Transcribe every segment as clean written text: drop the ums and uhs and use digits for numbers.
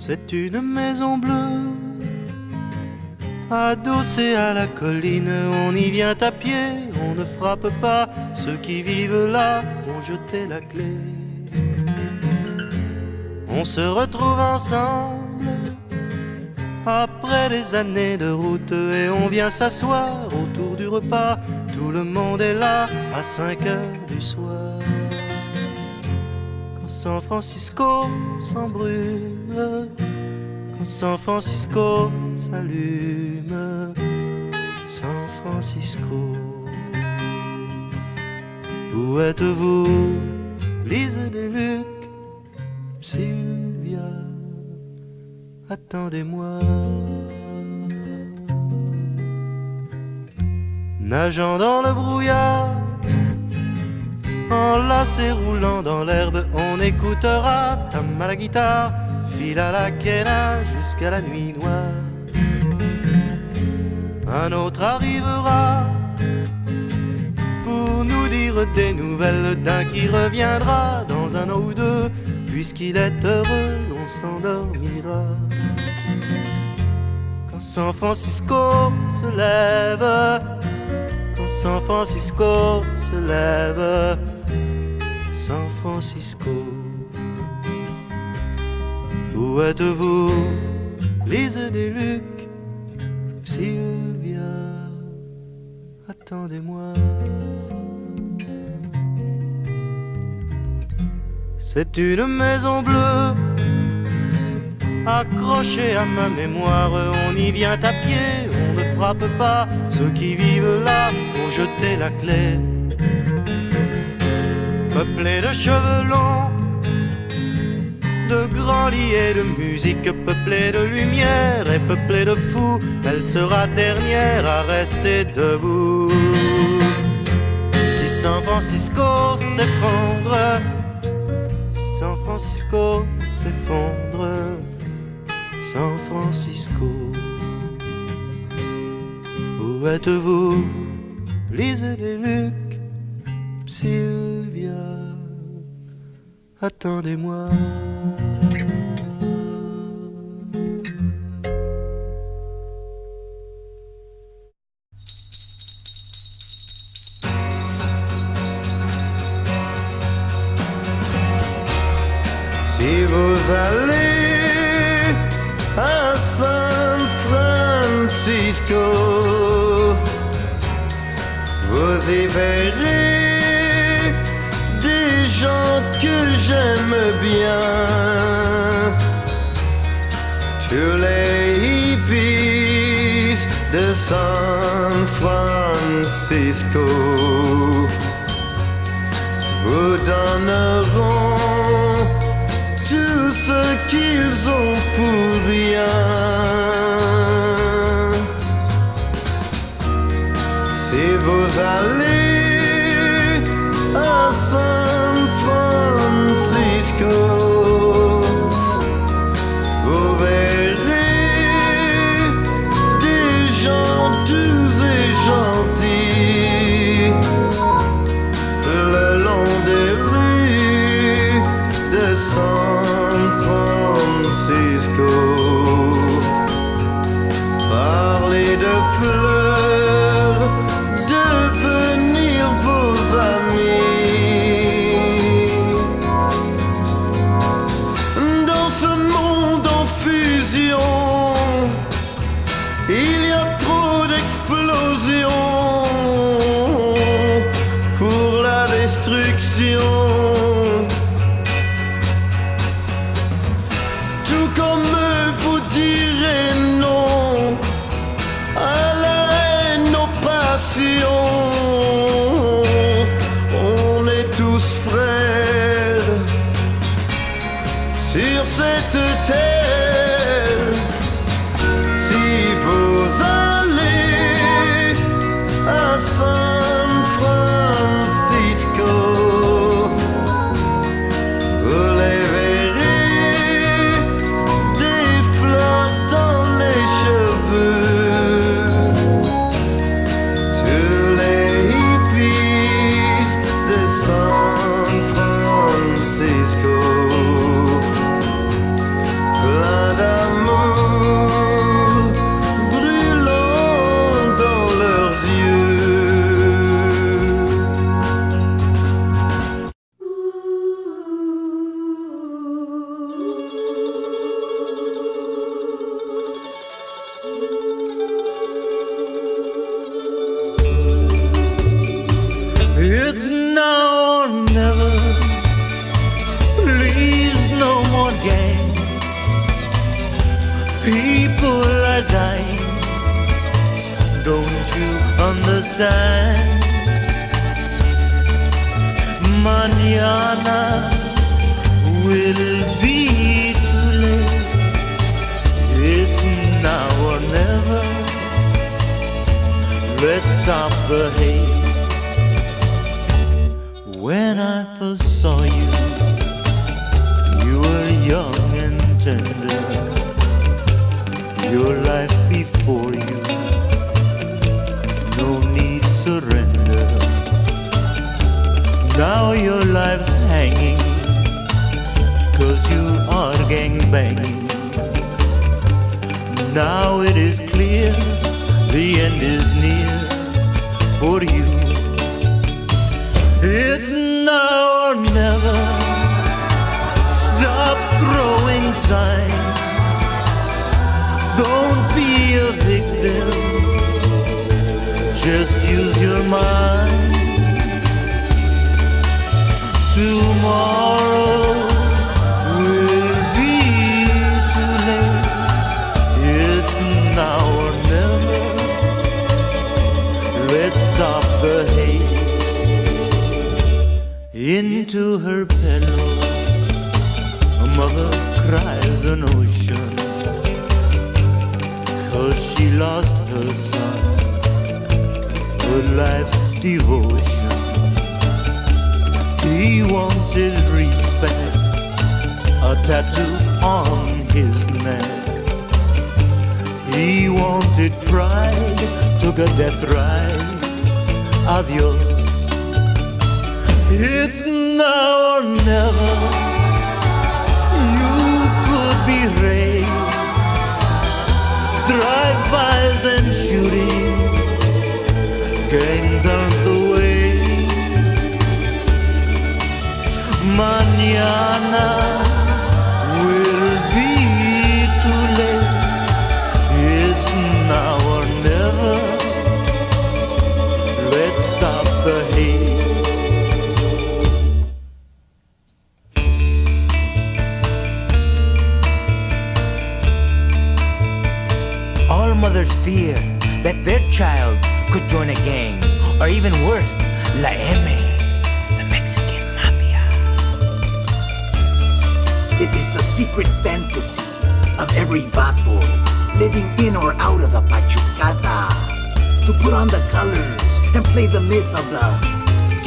C'est une maison bleue, adossée à la colline. On y vient à pied, on ne frappe pas. Ceux qui vivent là ont jeté la clé. On se retrouve ensemble après des années de route et on vient s'asseoir autour du repas. Tout le monde est là à 5 heures du soir. Quand San Francisco s'embrume, quand San Francisco s'allume, San Francisco. Où êtes-vous, Lise Deluc, Sylvia, attendez-moi. Nageant dans le brouillard, enlacé roulant dans l'herbe, on écoutera Tam à la guitare, fil à la quena jusqu'à la nuit noire. Un autre arrivera pour nous dire des nouvelles d'un qui reviendra dans un an ou deux. Puisqu'il est heureux, on s'endormira. Quand San Francisco se lève, quand San Francisco se lève, San Francisco. Où êtes-vous, Lise Deluc, Sylvia, attendez-moi. C'est une maison bleue, accrochée à ma mémoire. On y vient à pied, on ne frappe pas. Ceux qui vivent là ont jeté la clé. Peuplée de cheveux longs, de grands lits et de musique, peuplée de lumière et peuplée de fous, elle sera dernière à rester debout. Si San Francisco s'effondre, San Francisco s'effondre, San Francisco. Où êtes-vous, Lise Deluc, Sylvia, attendez-moi. Si vous allez à San Francisco, vous y verrez des gens que j'aime bien. Tous les hippies de San Francisco vous donneront tout ce qu'ils ont pour rien. Si vous allez à San Francisco, vous verrez des gens doux et gentils le long des rues de San Francisco. Parlez de fleurs, devenir vos amis. Dans ce monde en fusion, il y a trop d'explosions pour la destruction. Tout comme vous direz non à la are dying. Don't you understand? Mañana will be too late. It's now or never. Let's stop the hate. When I first saw you, you were young and tender. Your life before you, no need surrender. Now your life's hanging, 'cause you are gangbanging. Now it is clear, the end is near for you. It's now or never. Stop throwing signs. Don't be a victim. Just use your mind. Tomorrow will be too late. It's now or never. Let's stop the hate. Into her pillow, a mother cries an ocean, 'cause she lost her son, her life's devotion. He wanted respect, a tattoo on his neck. He wanted pride, took a death ride. Adios. It's now or never. You could be raped, drive-bys and shooting. Gangs aren't the way. Mañana will be too late. It's now or never. Let's stop the hate. All mothers fear that their child could join a gang, or even worse, La M, the Mexican Mafia. It is the secret fantasy of every vato living in or out of the pachucata to put on the colors and play the myth of the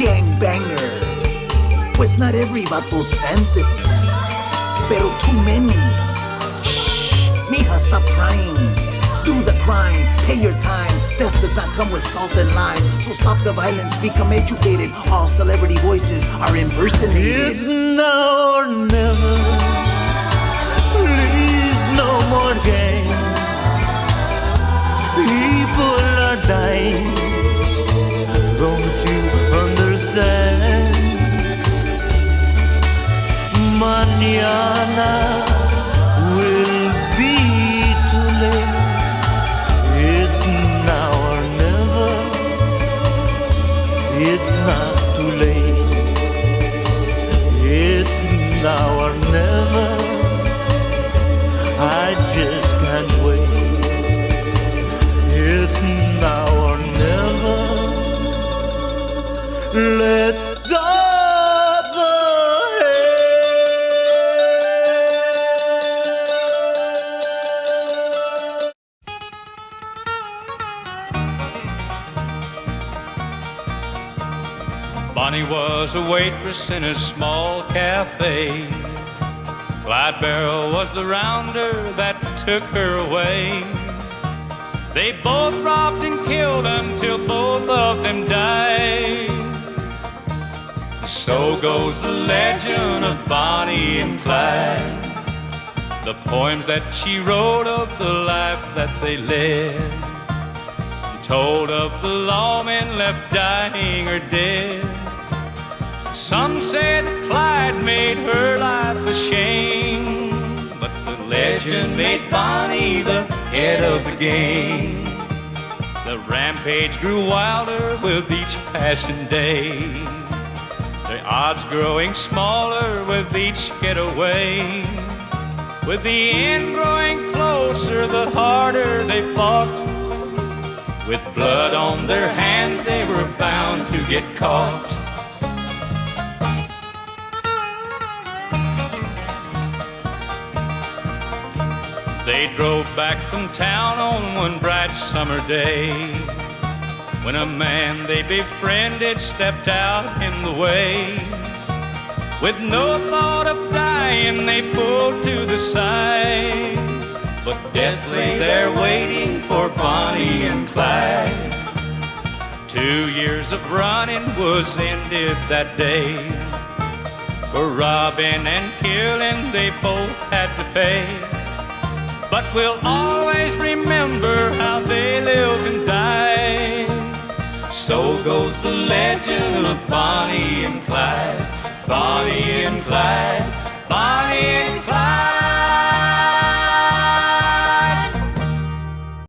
gangbanger. Pues not every vato's fantasy, pero too many. Shh, mija, stop crying. Do the crime, pay your time. Death does not come with salt and lime. So stop the violence, become educated. All celebrity voices are impersonated. It's now or never. Please, no more games. People are dying. Don't you understand? Mañana will be too late. It's now or never. It's not too late. It's now or never. I just can't wait. It's now or never. Let's stop the Bonnie was a waitress in a small cafe. Clyde Barrow was the rounder that took her away. They both robbed and killed until both of them died. So goes the legend of Bonnie and Clyde, the poems that she wrote of the life that they led, told of the lawmen left dying or dead. Some say that Clyde made her life a shame, but the legend made Bonnie the head of the game. The rampage grew wilder with each passing day, the odds growing smaller with each getaway. With the end growing closer, the harder they fought. With blood on their hands, they were bound to get caught. They drove back from town on one bright summer day, when a man they befriended stepped out in the way. With no thought of dying, they pulled to the side, but death lay there waiting for Bonnie and Clyde. 2 years of running was ended that day. For robbing and killing they both had to pay. But we'll always remember how they lived and died. So goes the legend of Bonnie and Clyde. Bonnie and Clyde, Bonnie and